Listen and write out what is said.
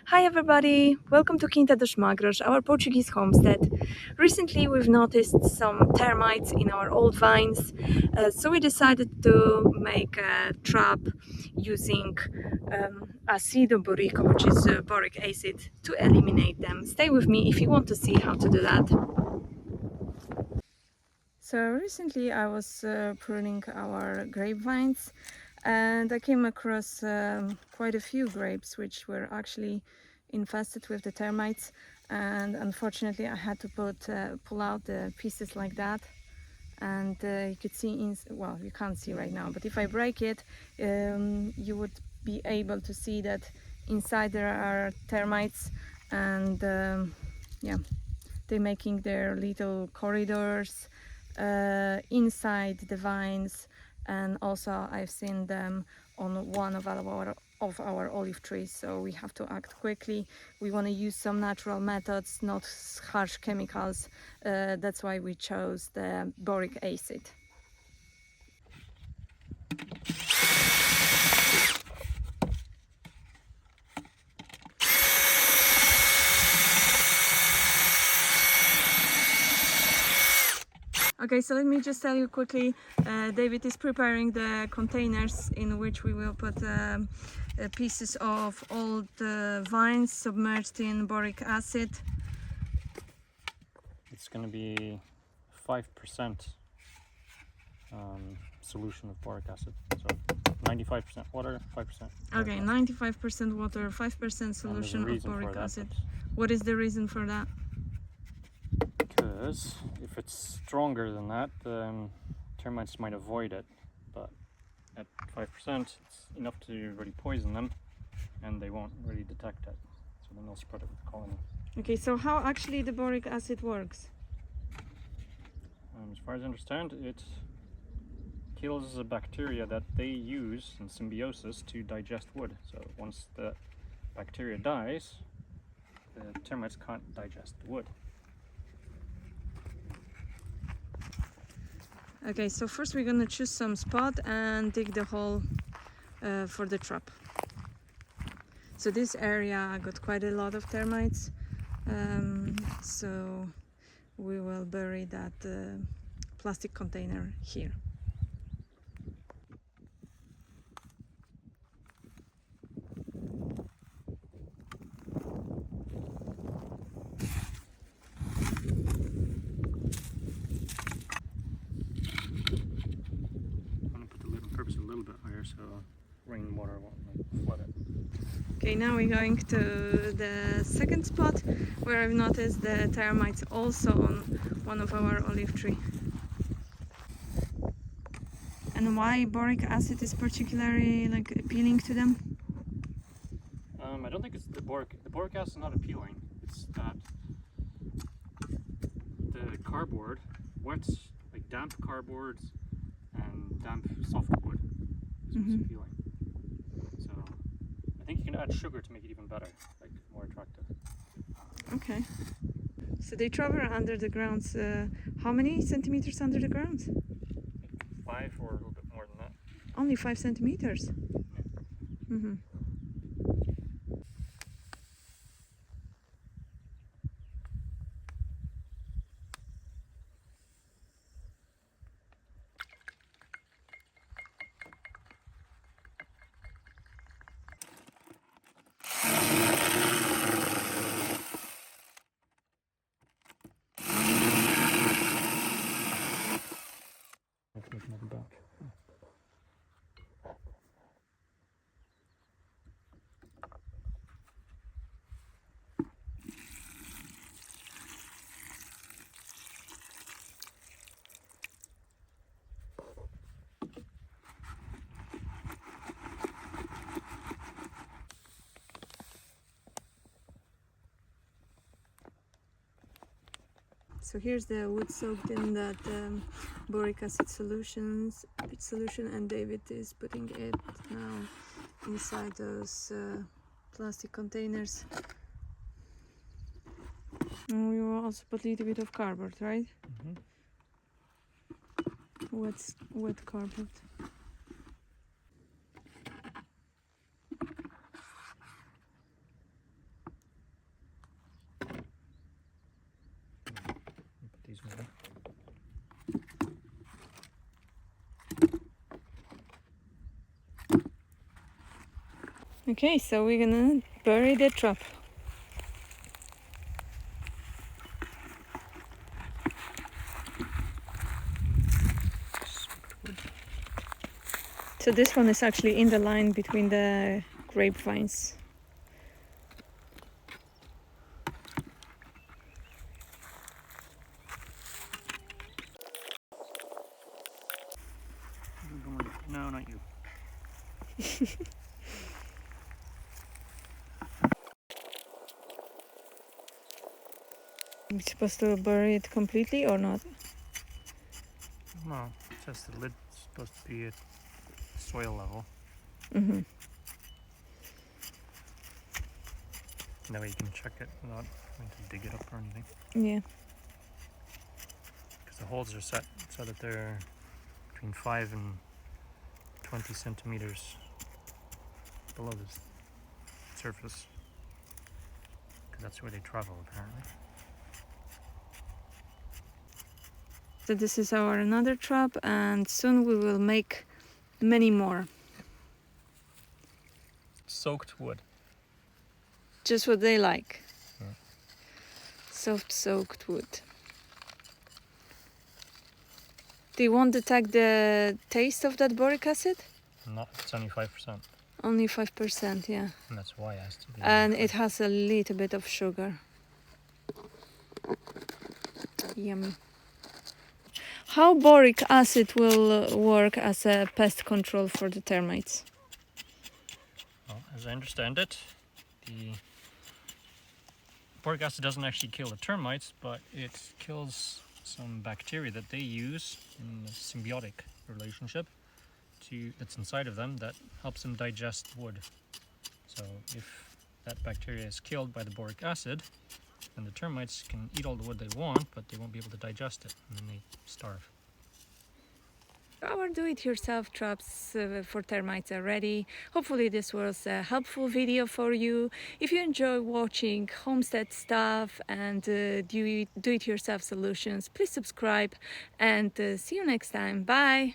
Hi everybody, welcome to Quinta dos Magros, our Portuguese homestead. Recently we've noticed some termites in our old vines, so we decided to make a trap using acido borico, which is boric acid, to eliminate them. Stay with me if you want to see how to do that. So recently I was pruning our grapevines and I came across quite a few grapes which were actually infested with the termites, and unfortunately I had to pull out the pieces like that, and you could see well, you can't see right now, but if I break it you would be able to see that inside there are termites, and yeah, they're making their little corridors inside the vines, and also I've seen them on one of our olive trees, so we have to act quickly. We want to use some natural methods, not harsh chemicals. That's why we chose the boric acid. Okay, so let me just tell you quickly, David is preparing the containers in which we will put pieces of old vines submerged in boric acid. It's going to be 5% solution of boric acid, so 95% water, 5%. Okay, 95% water, 5% solution of boric acid. What is the reason for that? Because if it's stronger than that, then termites might avoid it, but at 5% it's enough to really poison them and they won't really detect it, so then they'll spread it with the colony. Okay, so how actually the boric acid works? As far as I understand, it kills a bacteria that they use in symbiosis to digest wood. So once the bacteria dies, the termites can't digest the wood. Okay, so first we're gonna choose some spot and dig the hole for the trap. So this area got quite a lot of termites, so we will bury that plastic container here. A little bit higher so rainwater won't flood it. Okay, now we're going to the second spot where I've noticed the termites also on one of our olive tree. And why boric acid is particularly appealing to them? I don't think it's the boric acid is not appealing. It's that the cardboard, wet, damp cardboards and damp softwood is what's appealing. So I think you can add sugar to make it even better, more attractive. Okay. So they travel under the ground. How many centimeters under the ground? 5 or a little bit more than that. Only 5 centimeters? Yeah. Mm-hmm. Back. So here's the wood soaked in that boric acid solution, and David is putting it now inside those plastic containers. And we will also put a little bit of cardboard, right? Wet cardboard. Okay, so we're gonna bury the trap. So this one is actually in the line between the grapevines. No, not you. We're supposed to bury it completely or not? No, just the lid's supposed to be at soil level. Mm-hmm. That way you can check it without having to dig it up or anything. Yeah. Because the holes are set so that they're between 5 and 20 centimeters below the surface. Because that's where they travel apparently. So this is our another trap, and soon we will make many more. Soaked wood. Just what they like. Yeah. Soft soaked wood. Do you want to detect the taste of that boric acid? Not, it's only 5%. Only 5%, yeah. And that's why it has to be. And it has a little bit of sugar. Yummy. How boric acid will work as a pest control for the termites? Well, as I understand it, the boric acid doesn't actually kill the termites, but it kills some bacteria that they use in a symbiotic relationship that's inside of them that helps them digest wood. So if that bacteria is killed by the boric acid, then the termites can eat all the wood they want, but they won't be able to digest it, and then they starve. Our do-it-yourself traps for termites are ready. Hopefully this was a helpful video for you. If you enjoy watching homestead stuff and do-it-yourself solutions, please subscribe, and see you next time. Bye!